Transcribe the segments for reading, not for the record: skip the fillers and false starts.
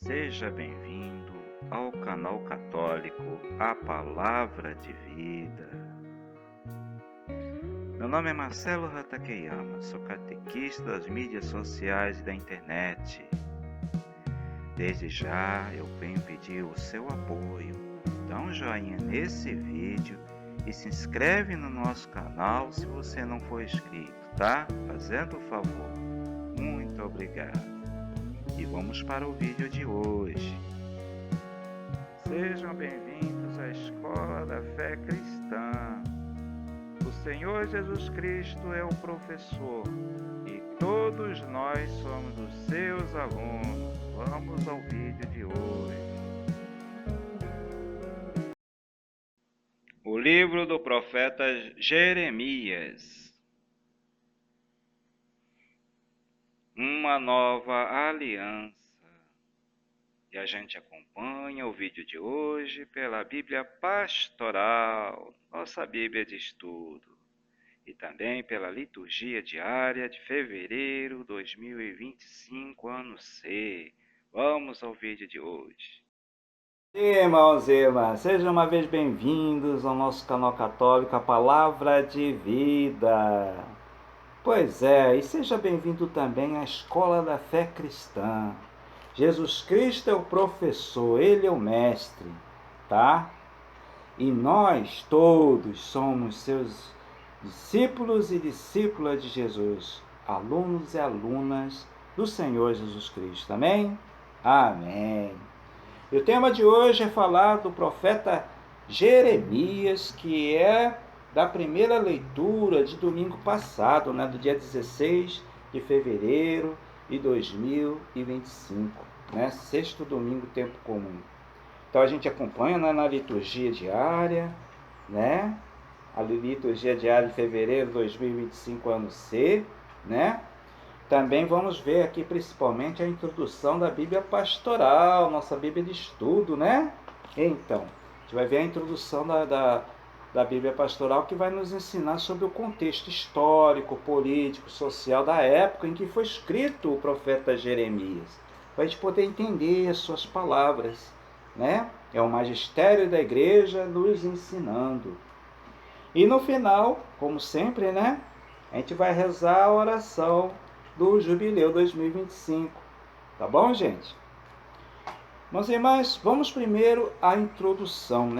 Seja bem-vindo ao canal católico A Palavra de Vida. Meu nome é Marcelo Hatakeyama, sou catequista das mídias sociais e da internet. Desde já eu venho pedir o seu apoio. Dá um joinha nesse vídeo e se inscreve no nosso canal se você não for inscrito, tá? Fazendo o favor. Muito obrigado. E vamos para o vídeo de hoje. Sejam bem-vindos à Escola da Fé Cristã. O Senhor Jesus Cristo é o professor e todos nós somos os seus alunos. Vamos ao vídeo de hoje. O livro do profeta Jeremias. Uma nova aliança. E a gente acompanha o vídeo de hoje pela Bíblia Pastoral, nossa Bíblia de estudo, e também pela liturgia diária de fevereiro de 2025, ano C. Vamos ao vídeo de hoje. Irmãos e irmãs, sejam uma vez bem-vindos ao nosso canal católico A Palavra de Vida. Pois é, e seja bem-vindo também à Escola da Fé Cristã. Jesus Cristo é o professor, Ele é o mestre, tá? E nós todos somos seus discípulos e discípulas de Jesus, alunos e alunas do Senhor Jesus Cristo, amém? Amém. E o tema de hoje é falar do profeta Jeremias, que é da primeira leitura de domingo passado, do dia 16 de fevereiro de 2025, sexto domingo, tempo comum. Então a gente acompanha na liturgia diária, a liturgia diária de fevereiro de 2025, ano C, Também vamos ver aqui principalmente a introdução da Bíblia Pastoral, nossa Bíblia de estudo, Então, a gente vai ver a introdução da Bíblia Pastoral, que vai nos ensinar sobre o contexto histórico, político, social da época em que foi escrito o profeta Jeremias, para a gente poder entender as suas palavras, É o magistério da igreja nos ensinando. E no final, como sempre, a gente vai rezar a oração do Jubileu 2025. Tá bom, gente? Meus irmãos, vamos primeiro à introdução,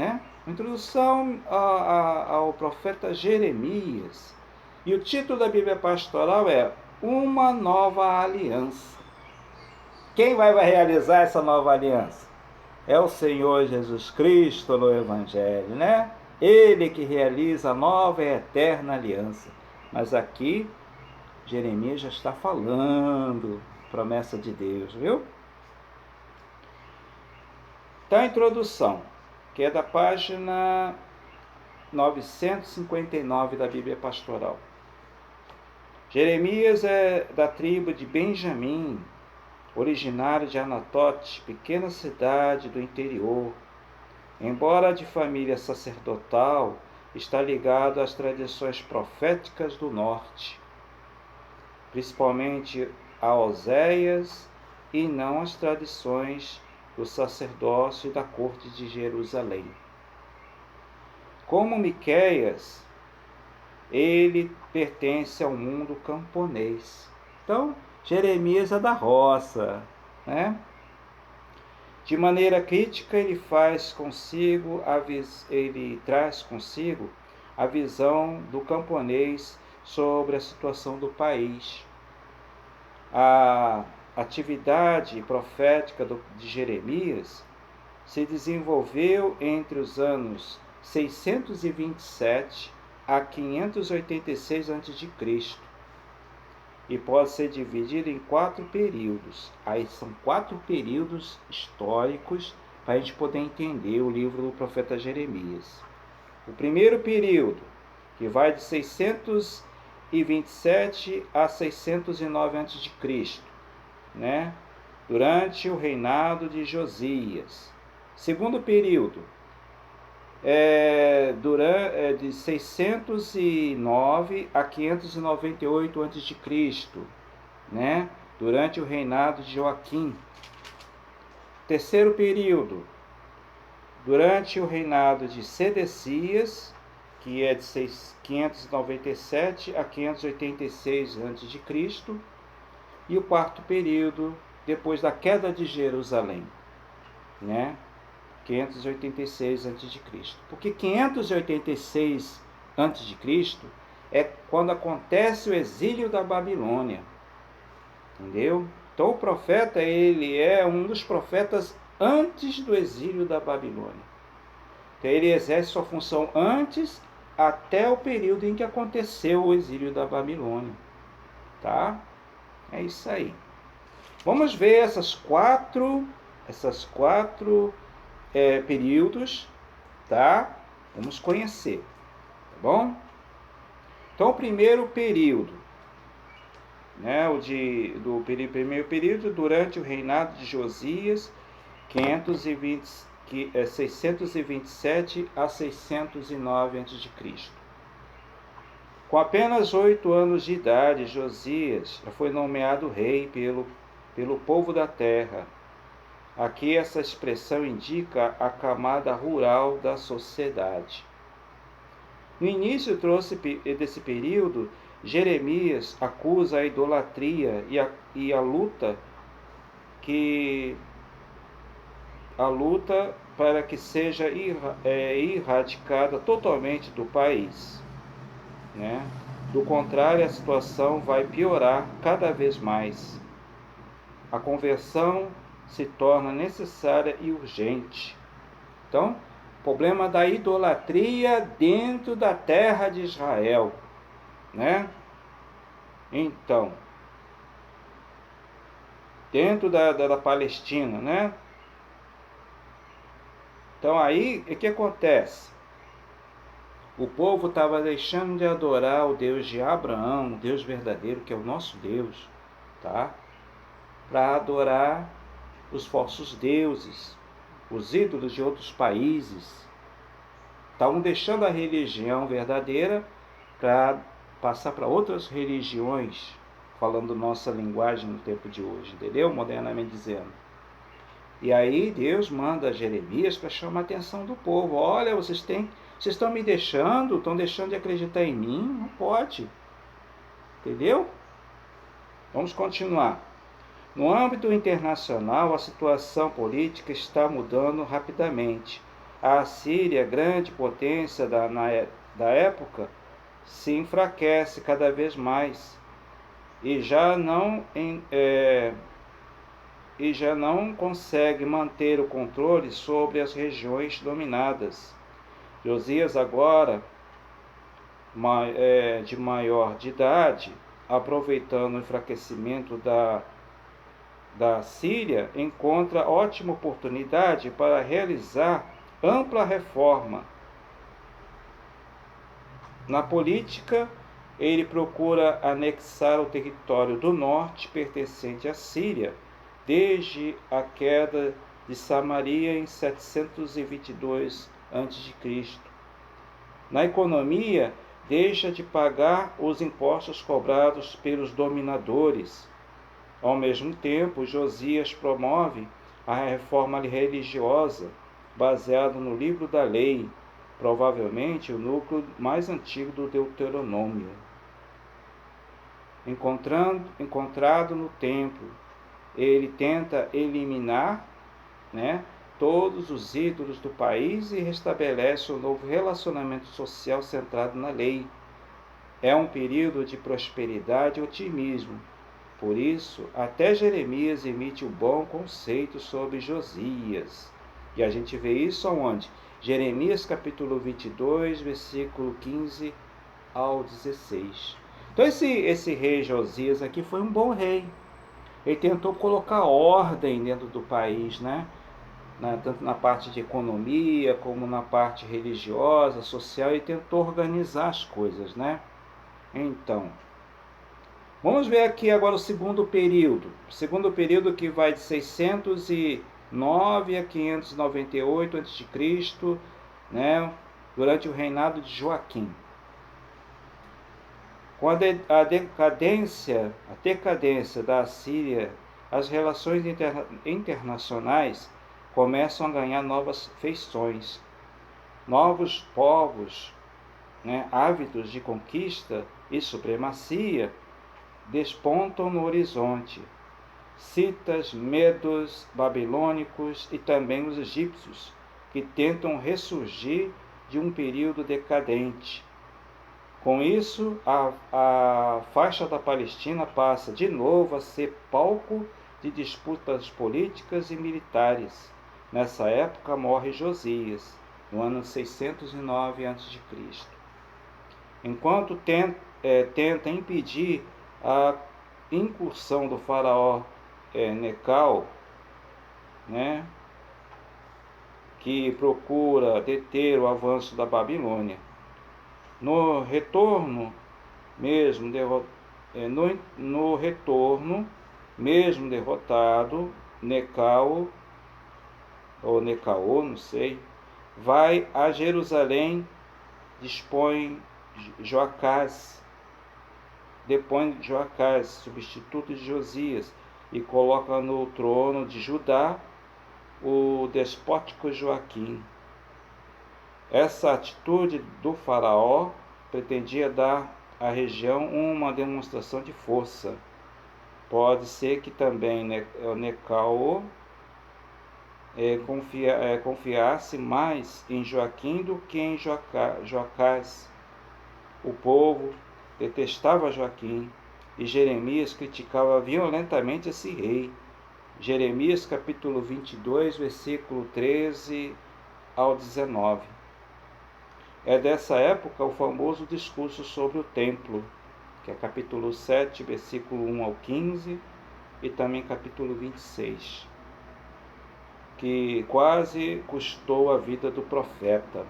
A introdução ao profeta Jeremias. E o título da Bíblia Pastoral é Uma Nova Aliança. Quem vai realizar essa nova aliança? É o Senhor Jesus Cristo no Evangelho, Ele que realiza a nova e eterna aliança. Mas aqui, Jeremias já está falando, promessa de Deus, viu? Então, a introdução, que é da página 959 da Bíblia Pastoral. Jeremias é da tribo de Benjamim, originário de Anatote, pequena cidade do interior. Embora de família sacerdotal, está ligado às tradições proféticas do norte, principalmente a Oséias, e não às tradições do sacerdócio e da corte de Jerusalém. Como Miqueias, ele pertence ao mundo camponês. Então, Jeremias é da roça, De maneira crítica, ele traz consigo a visão do camponês sobre a situação do país. A atividade profética de Jeremias se desenvolveu entre os anos 627 a 586 a.C. e pode ser dividida em 4 períodos. Aí são 4 períodos históricos para a gente poder entender o livro do profeta Jeremias. O primeiro período, que vai de 627 a 609 a.C., durante o reinado de Josias. Segundo período, de 609 a 598 a.C., durante o reinado de Joaquim. Terceiro período, durante o reinado de Sedecias, que é de 597 a 586 a.C., e o quarto período, depois da queda de Jerusalém, né? 586 a.C. Porque 586 a.C. é quando acontece o exílio da Babilônia, entendeu? Então o profeta, ele é um dos profetas antes do exílio da Babilônia. Então ele exerce sua função antes até o período em que aconteceu o exílio da Babilônia, tá? É isso aí. Vamos ver essas quatro períodos, tá? Vamos conhecer, tá bom? Então, o primeiro período, né, primeiro período, durante o reinado de Josias, 627 a 609 a.C. Com apenas 8 anos de idade, Josias foi nomeado rei pelo povo da terra. Aqui essa expressão indica a camada rural da sociedade. No início desse período, Jeremias acusa a idolatria e a luta para que seja erradicada totalmente do país, né? Do contrário, a situação vai piorar cada vez mais. A conversão se torna necessária e urgente. Então, problema da idolatria dentro da terra de Israel, né? Então, dentro da Palestina, né? Então aí, o que acontece? O povo estava deixando de adorar o Deus de Abraão, o Deus verdadeiro, que é o nosso Deus, tá? Para adorar os falsos deuses, os ídolos de outros países. Estavam deixando a religião verdadeira para passar para outras religiões, falando nossa linguagem no tempo de hoje, entendeu? Modernamente dizendo. E aí Deus manda Jeremias para chamar a atenção do povo. Olha, vocês estão me deixando, estão deixando de acreditar em mim? Não pode. Entendeu? Vamos continuar. No âmbito internacional, a situação política está mudando rapidamente. A Síria, grande potência da época, se enfraquece cada vez mais e já não consegue manter o controle sobre as regiões dominadas. Josias, agora de maior de idade, aproveitando o enfraquecimento da Síria, encontra ótima oportunidade para realizar ampla reforma. Na política, ele procura anexar o território do norte pertencente à Síria, desde a queda de Samaria em 722 a.C. Na economia, deixa de pagar os impostos cobrados pelos dominadores. Ao mesmo tempo, Josias promove a reforma religiosa, baseada no livro da lei, provavelmente o núcleo mais antigo do Deuteronômio. Encontrado no templo, ele tenta eliminar, né, todos os ídolos do país e restabelece um novo relacionamento social centrado na lei. É um período de prosperidade e otimismo. Por isso, até Jeremias emite um bom conceito sobre Josias. E a gente vê isso aonde? Jeremias capítulo 22, versículo 15 ao 16. Então esse rei Josias aqui foi um bom rei. Ele tentou colocar ordem dentro do país, né? Tanto na parte de economia, como na parte religiosa, social, ele tentou organizar as coisas, né? Então, vamos ver aqui agora o segundo período. O segundo período que vai de 609 a 598 a.C., né? Durante o reinado de Joaquim. Com a decadência da Assíria, as relações internacionais começam a ganhar novas feições. Novos povos, ávidos de conquista e supremacia, despontam no horizonte. Citas, medos, babilônicos e também os egípcios, que tentam ressurgir de um período decadente. Com isso, a faixa da Palestina passa de novo a ser palco de disputas políticas e militares. Nessa época morre Josias, no ano 609 a.C. Enquanto tenta impedir a incursão do faraó Necau, que procura deter o avanço da Babilônia. No retorno, mesmo derrotado, Necau, ou Necaô, não sei, vai a Jerusalém, depõe Joacás, substituto de Josias, e coloca no trono de Judá o despótico Joaquim. Essa atitude do faraó pretendia dar à região uma demonstração de força. Pode ser que também Necau confiasse mais em Joaquim do que em Joacás. O povo detestava Joaquim e Jeremias criticava violentamente esse rei. Jeremias capítulo 22, versículo 13 ao 19. É dessa época o famoso discurso sobre o templo, que é capítulo 7, versículo 1 ao 15, e também capítulo 26, que quase custou a vida do profeta.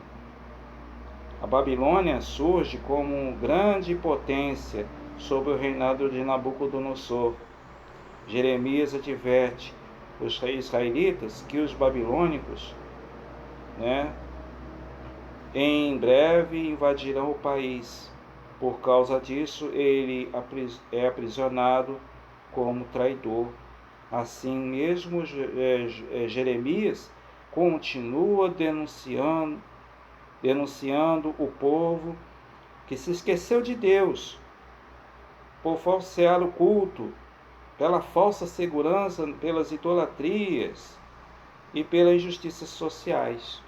A Babilônia surge como grande potência sob o reinado de Nabucodonosor. Jeremias adverte os israelitas que os babilônicos, em breve invadirão o país. Por causa disso, ele é aprisionado como traidor. Assim mesmo, Jeremias continua denunciando o povo que se esqueceu de Deus por falsear o culto, pela falsa segurança, pelas idolatrias e pelas injustiças sociais.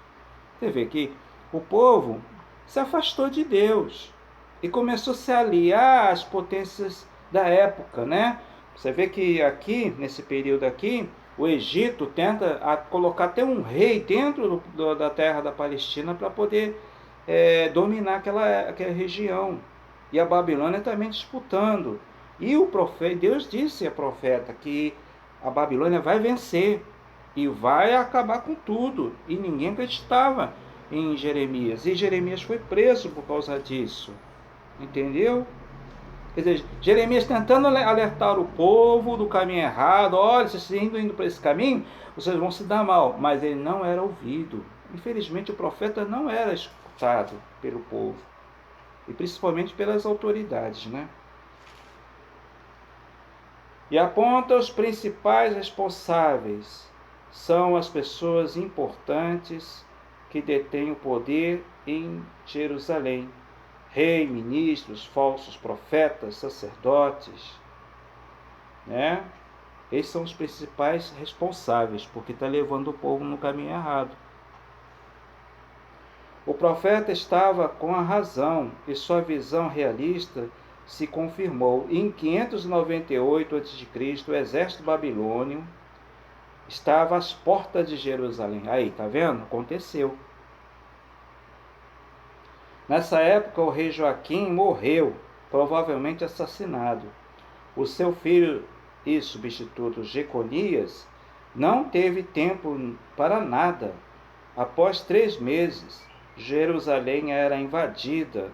Você vê que o povo se afastou de Deus e começou a se aliar às potências da época, Você vê que aqui, nesse período aqui, o Egito tenta colocar até um rei dentro da terra da Palestina para poder dominar aquela região. E a Babilônia também disputando. E o profeta, Deus disse ao profeta que a Babilônia vai vencer e vai acabar com tudo. E ninguém acreditava em Jeremias. E Jeremias foi preso por causa disso. Entendeu? Quer dizer, Jeremias tentando alertar o povo do caminho errado. Olha, vocês indo para esse caminho, vocês vão se dar mal. Mas ele não era ouvido. Infelizmente, o profeta não era escutado pelo povo. E principalmente pelas autoridades, E aponta os principais responsáveis. São as pessoas importantes que detêm o poder em Jerusalém. Rei, ministros, falsos profetas, sacerdotes, Esses são os principais responsáveis, porque está levando o povo no caminho errado. O profeta estava com a razão e sua visão realista se confirmou. Em 598 a.C., o exército babilônio estava às portas de Jerusalém. Aí, tá vendo? Aconteceu. Nessa época, o rei Joaquim morreu, provavelmente assassinado. O seu filho e substituto Jeconias não teve tempo para nada. Após 3 meses, Jerusalém era invadida.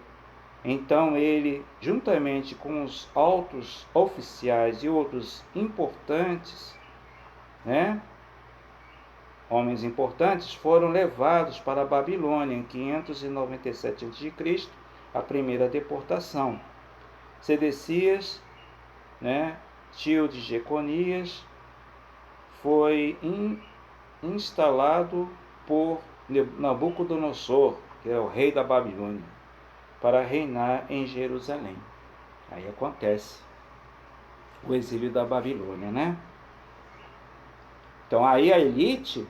Então ele, juntamente com os altos oficiais e outros importantes, homens importantes, foram levados para a Babilônia em 597 a.C., a primeira deportação. Sedecias, tio de Jeconias, foi instalado por Nabucodonosor, que é o rei da Babilônia, para reinar em Jerusalém. Aí acontece o exílio da Babilônia, né? Então aí a elite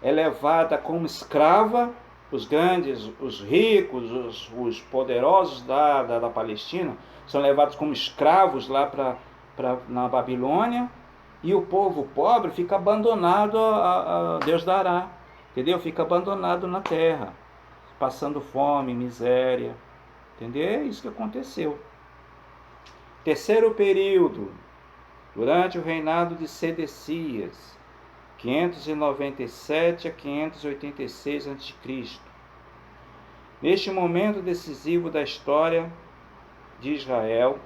é levada como escrava, os grandes, os ricos, os poderosos da Palestina são levados como escravos lá na Babilônia, e o povo pobre fica abandonado a Deus dará, entendeu? Fica abandonado na terra, passando fome, miséria, entendeu? É isso que aconteceu. Terceiro período, durante o reinado de Sedecias, 597 a 586 a.C. Neste momento decisivo da história de Israel,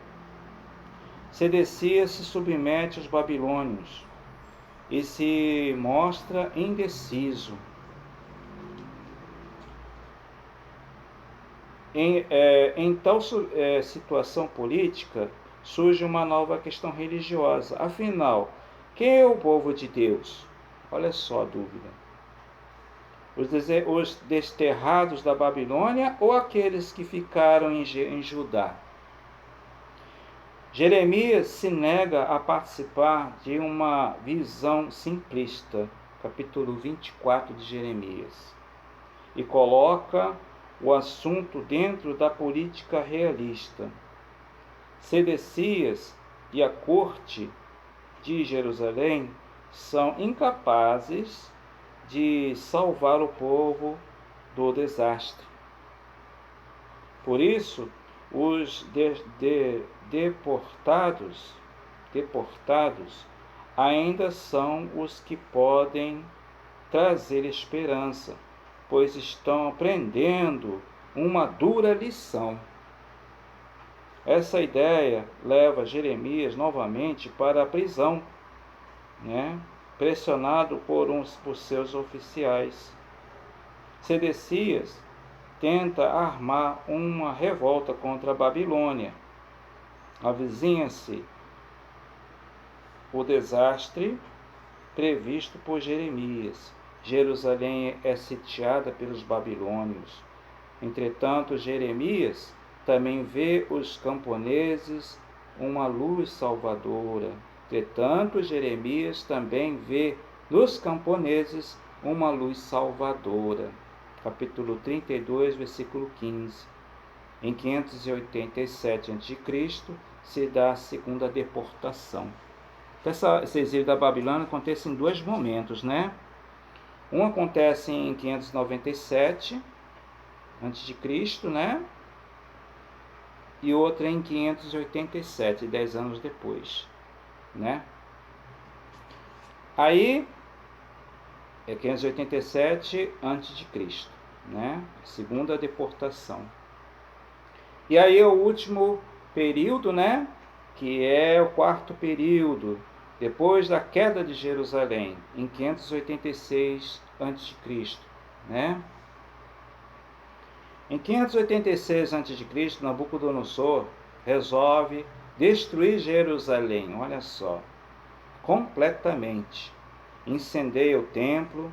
Sedecias se submete aos babilônios e se mostra indeciso. Em tal situação política, surge uma nova questão religiosa. Afinal, quem é o povo de Deus? Olha só a dúvida. Os desterrados da Babilônia ou aqueles que ficaram em Judá? Jeremias se nega a participar de uma visão simplista, capítulo 24 de Jeremias, e coloca o assunto dentro da política realista. Sedecias e a corte de Jerusalém são incapazes de salvar o povo do desastre. Por isso, os deportados ainda são os que podem trazer esperança, pois estão aprendendo uma dura lição. Essa ideia leva Jeremias novamente para a prisão, né? Pressionado por seus oficiais. Sedecias tenta armar uma revolta contra a Babilônia. Avizinha-se o desastre previsto por Jeremias. Jerusalém é sitiada pelos babilônios. Entretanto, Jeremias também vê os camponeses uma luz salvadora. Entretanto, Jeremias também vê nos camponeses uma luz salvadora. Capítulo 32, versículo 15. Em 587 a.C. se dá a segunda deportação. Esse exílio da Babilônia acontece em dois momentos, né? Um acontece em 597 a.C., né? E outro em 587, 10 anos depois, né? Aí é 587 a.C., né? Segunda deportação. E aí é o último período, né? Que é o quarto período, depois da queda de Jerusalém, em 586 a.C., né? Em 586 a.C., Nabucodonosor resolve destruir Jerusalém, olha só, completamente. Incendeia o templo,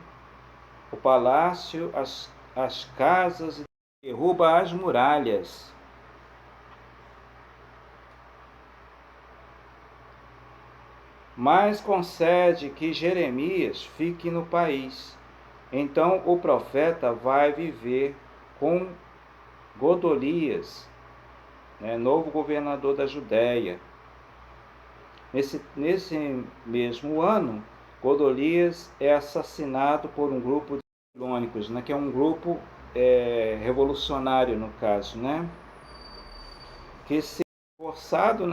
o palácio, as casas, e derruba as muralhas. Mas concede que Jeremias fique no país. Então o profeta vai viver com Godolias, novo governador da Judéia. Nesse mesmo ano, Godolias é assassinado por um grupo de babilônicos, que é um grupo revolucionário, no caso, que se forçado,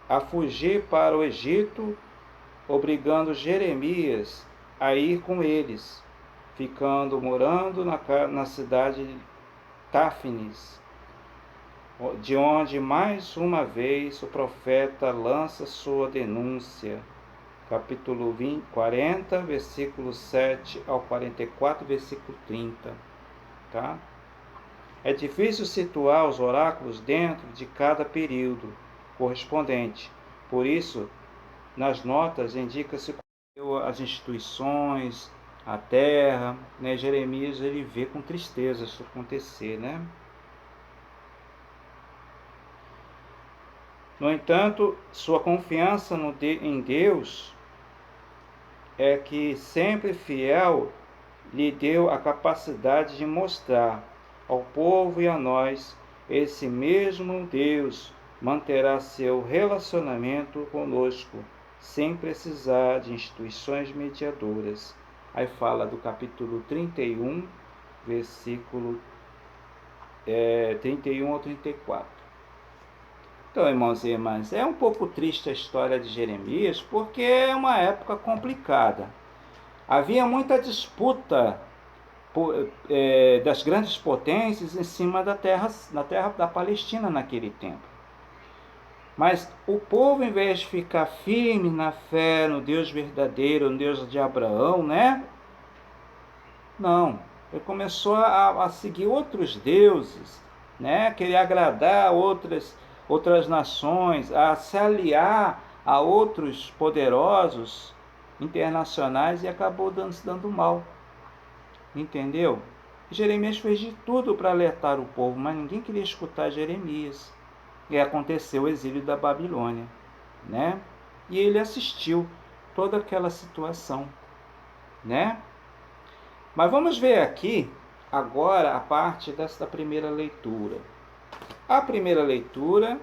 a fugir para o Egito, obrigando Jeremias a ir com eles, morando na cidade de Táfnis, de onde mais uma vez o profeta lança sua denúncia. Capítulo 40, versículo 7 ao 44, versículo 30. Tá? É difícil situar os oráculos dentro de cada período correspondente. Por isso, nas notas indica-se as instituições, a terra, né? Jeremias ele vê com tristeza isso acontecer, né? No entanto, sua confiança em Deus é que, sempre fiel, lhe deu a capacidade de mostrar ao povo e a nós esse mesmo Deus manterá seu relacionamento conosco sem precisar de instituições mediadoras. Aí fala do capítulo 31, versículo 31 ao 34. Então, irmãos e irmãs, é um pouco triste a história de Jeremias, porque é uma época complicada. Havia muita disputa das grandes potências em cima da terra da Palestina naquele tempo. Mas o povo, em vez de ficar firme na fé, no Deus verdadeiro, no Deus de Abraão, né? Não, ele começou a seguir outros deuses, né? Querer agradar outras nações, a se aliar a outros poderosos internacionais e acabou se dando mal. Entendeu? Jeremias fez de tudo para alertar o povo, mas ninguém queria escutar Jeremias. E aconteceu o exílio da Babilônia, né? E ele assistiu toda aquela situação, né? Mas vamos ver aqui agora a parte desta primeira leitura. A primeira leitura,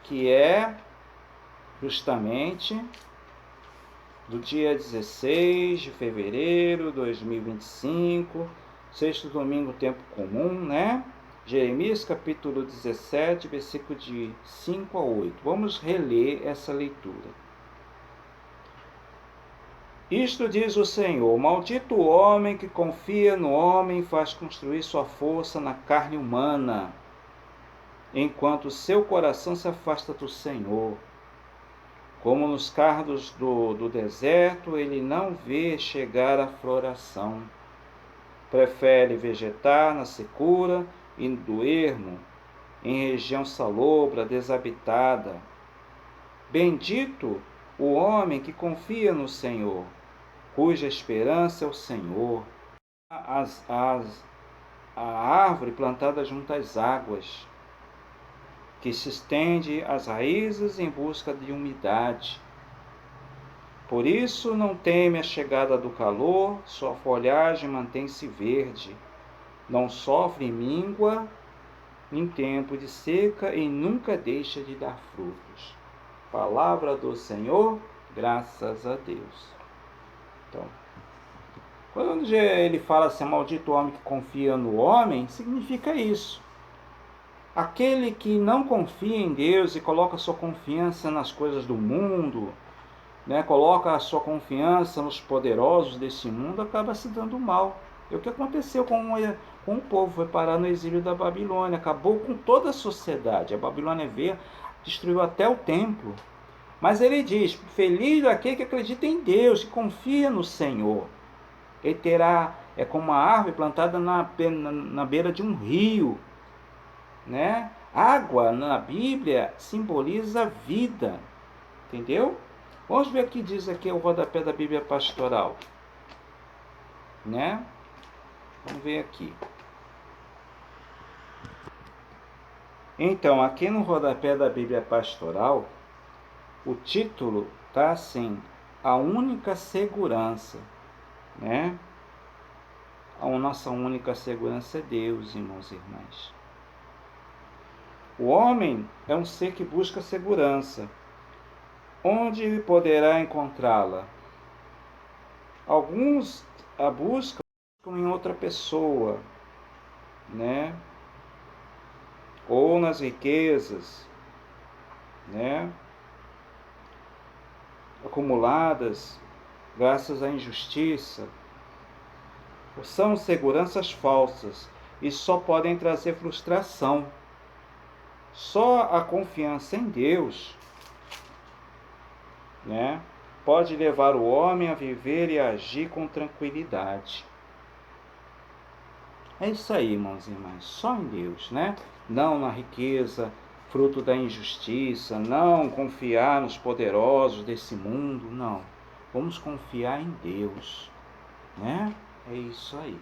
que é justamente do dia 16 de fevereiro de 2025, sexto domingo, tempo comum, né? Jeremias capítulo 17, versículo de 5 a 8. Vamos reler essa leitura. Isto diz o Senhor: maldito o homem que confia no homem e faz construir sua força na carne humana, enquanto seu coração se afasta do Senhor. Como nos cardos do deserto, ele não vê chegar a floração. Prefere vegetar na secura e do ermo, em região salobra, desabitada. Bendito o homem que confia no Senhor, cuja esperança é o Senhor. A árvore plantada junto às águas, que se estende as raízes em busca de umidade. Por isso não teme a chegada do calor, sua folhagem mantém-se verde, não sofre míngua em tempo de seca e nunca deixa de dar frutos. Palavra do Senhor, graças a Deus. Então, quando ele fala assim, maldito homem que confia no homem, significa isso. Aquele que não confia em Deus e coloca sua confiança nas coisas do mundo, né, coloca a sua confiança nos poderosos desse mundo, acaba se dando mal. É o que aconteceu com o povo, foi parar no exílio da Babilônia, acabou com toda a sociedade. A Babilônia veio, destruiu até o templo. Mas ele diz, feliz aquele que acredita em Deus, que confia no Senhor. Ele terá, é como uma árvore plantada na beira de um rio, né? Água na Bíblia simboliza vida, entendeu? Vamos ver o que diz aqui o rodapé da Bíblia Pastoral, né? Vamos ver aqui. Então, aqui no rodapé da Bíblia Pastoral, o título está assim, a única segurança, né? A nossa única segurança é Deus, irmãos e irmãs. O homem é um ser que busca segurança. Onde poderá encontrá-la? Alguns a buscam em outra pessoa, né? Ou nas riquezas, né? Acumuladas graças à injustiça. São seguranças falsas e só podem trazer frustração. Só a confiança em Deus, né, pode levar o homem a viver e a agir com tranquilidade. É isso aí, irmãos e irmãs, só em Deus, né? Não na riqueza fruto da injustiça, não confiar nos poderosos desse mundo, não. Vamos confiar em Deus, né? É isso aí.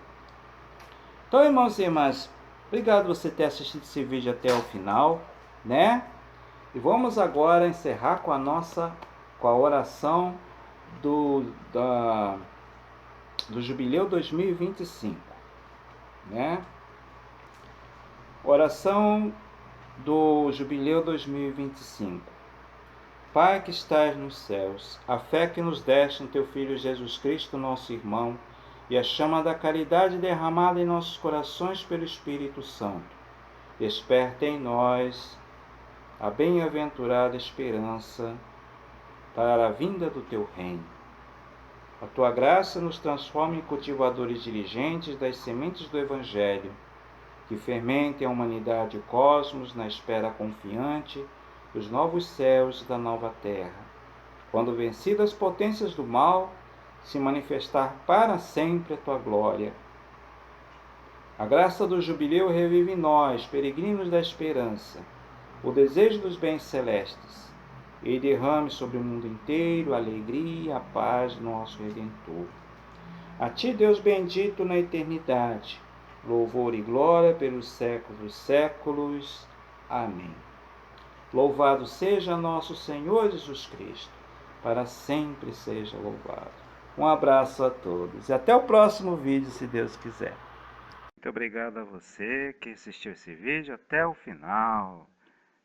Então, irmãos e irmãs, obrigado por você ter assistido esse vídeo até o final, né? E vamos agora encerrar com a oração do Jubileu 2025, né? Oração do Jubileu 2025. Pai que estás nos céus, a fé que nos deste no teu Filho Jesus Cristo, nosso irmão, e a chama da caridade derramada em nossos corações pelo Espírito Santo, desperta em nós a bem-aventurada esperança para a vinda do teu reino. A tua graça nos transforma em cultivadores diligentes das sementes do Evangelho, que fermentem a humanidade e o cosmos na espera confiante dos novos céus e da nova terra, quando vencidas as potências do mal, se manifestar para sempre a tua glória. A graça do jubileu revive em nós, peregrinos da esperança, o desejo dos bens celestes, e derrame sobre o mundo inteiro a alegria e a paz do nosso Redentor. A ti, Deus bendito na eternidade, louvor e glória pelos séculos dos séculos. Amém. Louvado seja nosso Senhor Jesus Cristo, para sempre seja louvado. Um abraço a todos e até o próximo vídeo, se Deus quiser. Muito obrigado a você que assistiu esse vídeo até o final.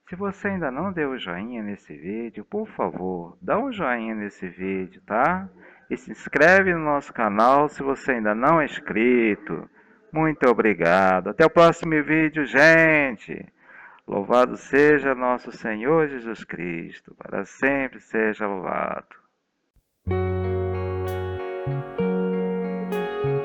Se você ainda não deu o joinha nesse vídeo, por favor, dá um joinha nesse vídeo, tá? E se inscreve no nosso canal se você ainda não é inscrito. Muito obrigado. Até o próximo vídeo, gente. Louvado seja nosso Senhor Jesus Cristo, para sempre seja louvado.